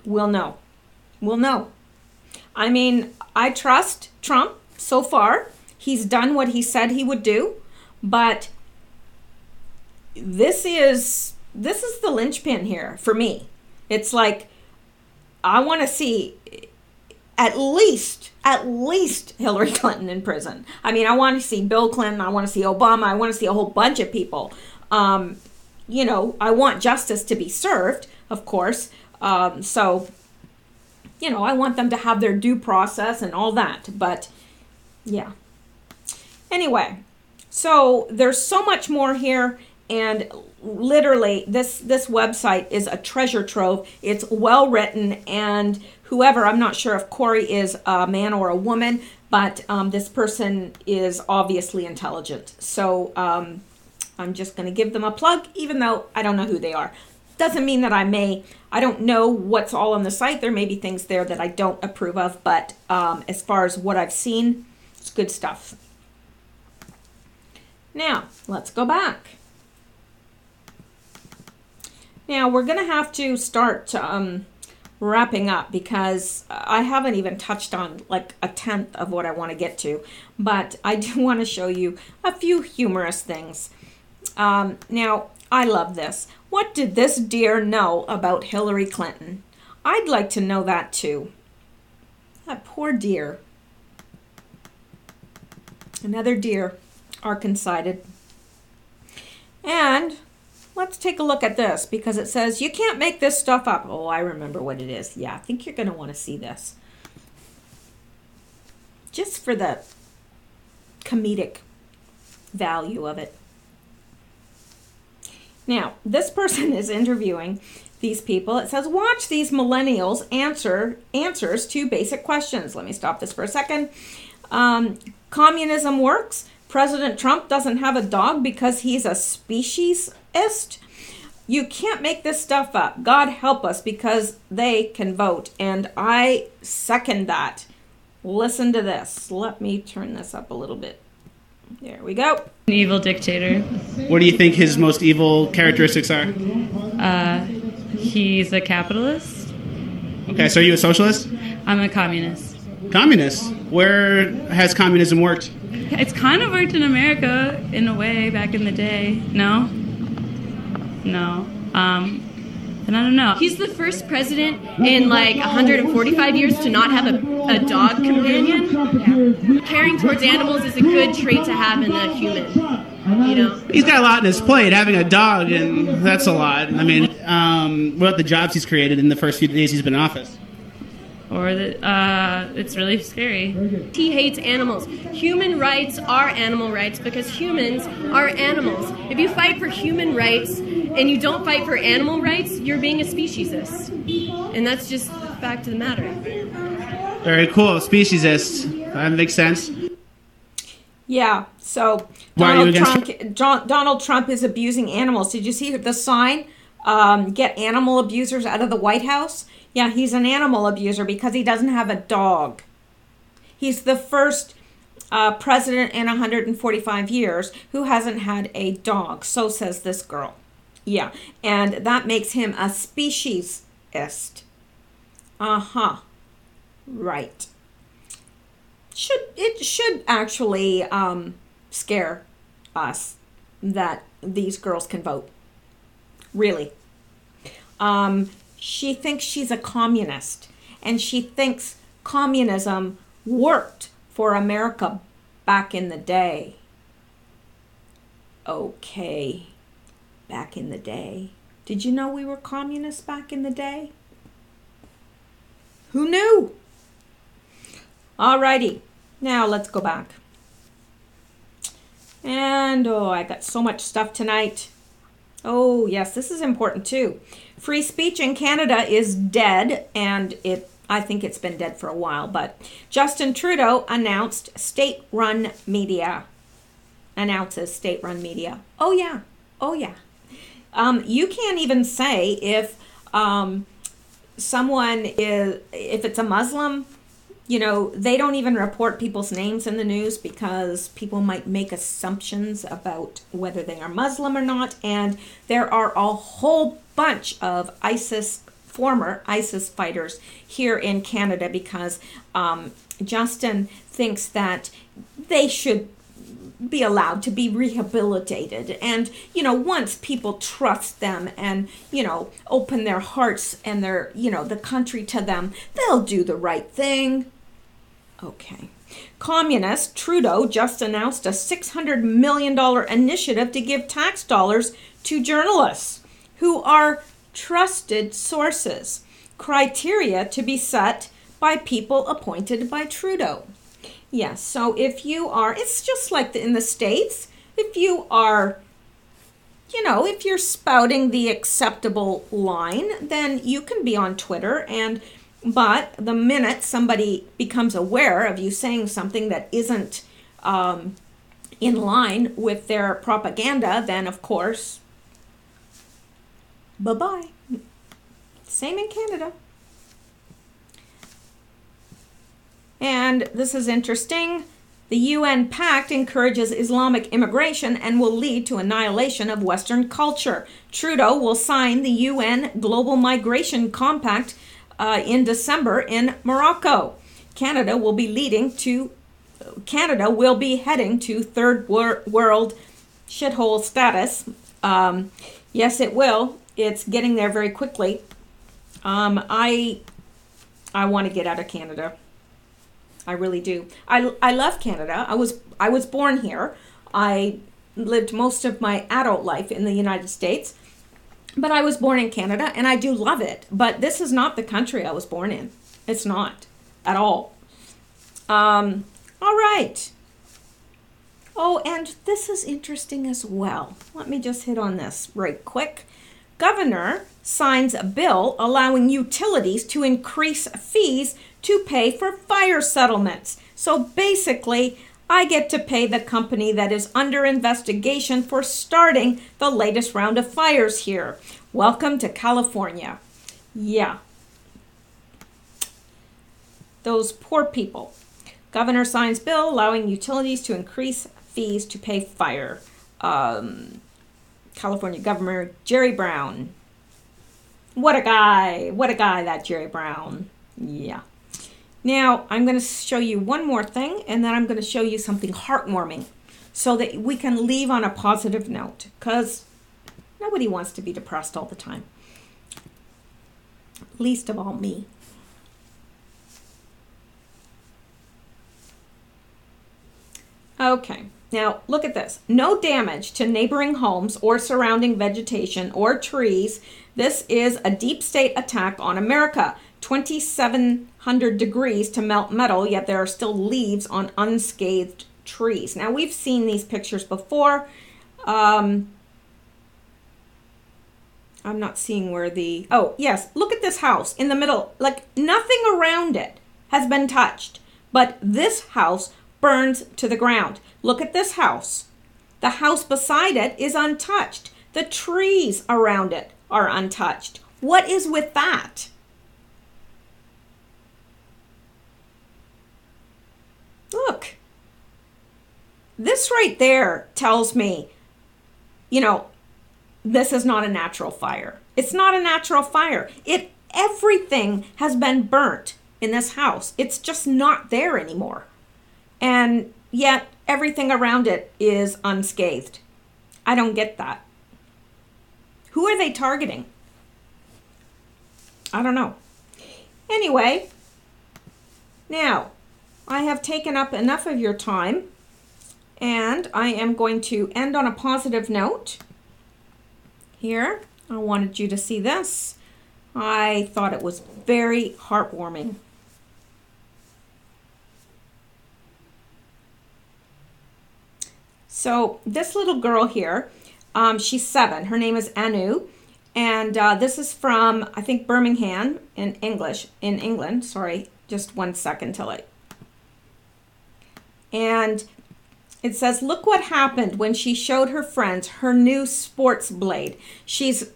We'll know. We'll know. I mean, I trust Trump so far. He's done what he said he would do, but this is the linchpin here for me. It's like, I want to see at least Hillary Clinton in prison. I mean, I want to see Bill Clinton. I want to see Obama. I want to see a whole bunch of people. You know, I want justice to be served, of course. So, you know, I want them to have their due process and all that. But, yeah. Anyway, so there's so much more here. And literally, this website is a treasure trove. It's well written, and whoever, I'm not sure if Corey is a man or a woman, but this person is obviously intelligent. So I'm just going to give them a plug, even though I don't know who they are. Doesn't mean that I don't know what's all on the site. There may be things there that I don't approve of, but as far as what I've seen, it's good stuff. Now, let's go back. Now, we're going to have to start wrapping up because I haven't even touched on like a tenth of what I want to get to. But I do want to show you a few humorous things. Now, I love this. What did this deer know about Hillary Clinton? I'd like to know that too. That poor deer. Another deer, Arkansided. And let's take a look at this because it says you can't make this stuff up. Oh, I remember what it is. Yeah, I think you're going to want to see this. Just for the comedic value of it. Now, this person is interviewing these people. It says, watch these millennials answers to basic questions. Let me stop this for a second. Communism works. President Trump doesn't have a dog because he's a speciesist. You can't make this stuff up. God help us because they can vote. And I second that. Listen to this. Let me turn this up a little bit. There we go. An evil dictator. What do you think his most evil characteristics are? He's a capitalist. Okay, so are you a socialist? I'm a communist. Communist? Where has communism worked? It's kind of worked in America in a way back in the day. No? No. And I don't know. He's the first president in like 145 years to not have a dog companion. Yeah. Caring towards animals is a good trait to have in a human. You know? He's got a lot on his plate. Having a dog, and that's a lot. I mean, what about the jobs he's created in the first few days he's been in office? Or that it's really scary. He hates animals. Human rights are animal rights because humans are animals. If you fight for human rights and you don't fight for animal rights, you're being a speciesist. And that's just the fact of the matter. Very cool. Speciesist. That makes sense. Yeah, so Donald Trump is abusing animals. Did you see the sign? Get animal abusers out of the White House? Yeah, he's an animal abuser because he doesn't have a dog. He's the first president in 145 years who hasn't had a dog. So says this girl. Yeah, and that makes him a speciesist. Uh-huh. Right. It should actually scare us that these girls can vote. Really. She thinks she's a communist, and she thinks communism worked for America back in the day. Okay, back in the day. Did you know we were communists back in the day? Who knew? Alrighty, now let's go back. And, oh, I got so much stuff tonight. Oh, yes, this is important too. Free speech in Canada is dead, and I think it's been dead for a while, but Justin Trudeau announces state-run media. Oh, yeah. Oh, yeah. You can't even say if if it's a Muslim, you know, they don't even report people's names in the news because people might make assumptions about whether they are Muslim or not. And there are a whole bunch of former ISIS fighters here in Canada because Justin thinks that they should be allowed to be rehabilitated. And, once people trust them and, open their hearts and their, the country to them, they'll do the right thing. Okay. Communist Trudeau just announced a $600 million initiative to give tax dollars to journalists who are trusted sources. Criteria to be set by people appointed by Trudeau. Yes, so if you are, it's just like in the States, if you are, if you're spouting the acceptable line, then you can be on Twitter, but the minute somebody becomes aware of you saying something that isn't in line with their propaganda, then of course, bye-bye. Same in Canada. And this is interesting. The UN Pact encourages Islamic immigration and will lead to annihilation of Western culture. Trudeau will sign the UN Global Migration Compact in December in Morocco. Canada will be heading to third world shithole status. Yes, it will. It's getting there very quickly. I want to get out of Canada. I really do. I love Canada. I was born here. I lived most of my adult life in the United States, but I was born in Canada and I do love it. But this is not the country I was born in. It's not at all. All right. Oh, and this is interesting as well. Let me just hit on this right quick. Governor signs a bill allowing utilities to increase fees to pay for fire settlements. So basically, I get to pay the company that is under investigation for starting the latest round of fires here. Welcome to California. Yeah. Those poor people. Governor signs bill allowing utilities to increase fees to pay fire. California Governor Jerry Brown. What a guy, that Jerry Brown. Yeah. Now, I'm going to show you one more thing, and then I'm going to show you something heartwarming so that we can leave on a positive note, because nobody wants to be depressed all the time. Least of all me. Okay. Now, look at this. No damage to neighboring homes or surrounding vegetation or trees. This is a deep state attack on America. 2,700 degrees to melt metal, yet there are still leaves on unscathed trees. Now, we've seen these pictures before. I'm not seeing where the... Oh, yes. Look at this house in the middle. Like, nothing around it has been touched. But this house burns to the ground. Look at this house. The house beside it is untouched. The trees around it are untouched. What is with that? Look. This right there tells me, this is not a natural fire. It's not a natural fire. Everything has been burnt in this house. It's just not there anymore. And yet everything around it is unscathed. I don't get that. Who are they targeting? I don't know. Anyway, now I have taken up enough of your time, and I am going to end on a positive note. Here, I wanted you to see this. I thought it was very heartwarming. So this little girl here, she's 7. Her name is Anu, and this is from, I think, Birmingham in England. Sorry, just 1 second till and it says, look what happened when she showed her friends her new sports blade. She's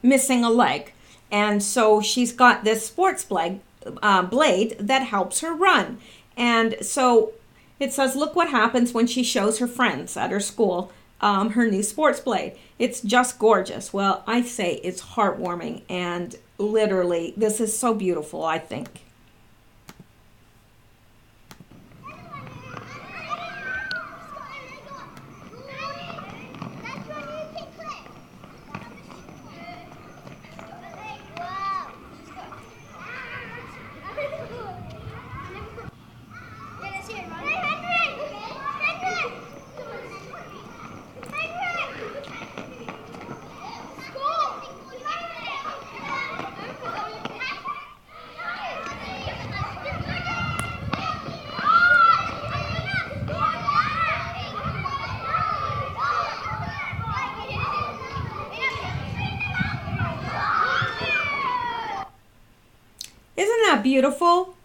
missing a leg, and so she's got this sports blade that helps her run. And so it says, look what happens when she shows her friends at her school her new sports blade. It's just gorgeous. Well, I say it's heartwarming, and literally, this is so beautiful, I think. beautiful?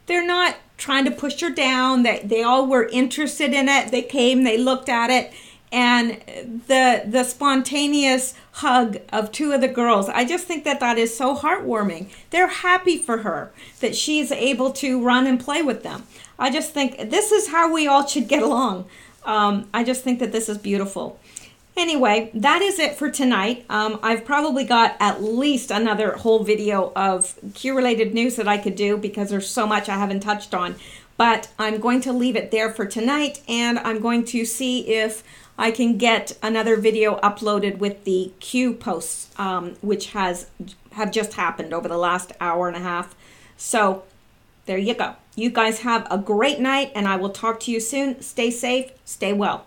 They're not trying to push her down. They all were interested in it. They came, they looked at it, and the spontaneous hug of two of the girls, I just think that is so heartwarming. They're happy for her that she's able to run and play with them. I just think this is how we all should get along. I just think that this is beautiful. Anyway, that is it for tonight. I've probably got at least another whole video of Q-related news that I could do because there's so much I haven't touched on. But I'm going to leave it there for tonight, and I'm going to see if I can get another video uploaded with the Q posts, which have just happened over the last hour and a half. So there you go. You guys have a great night, and I will talk to you soon. Stay safe, stay well.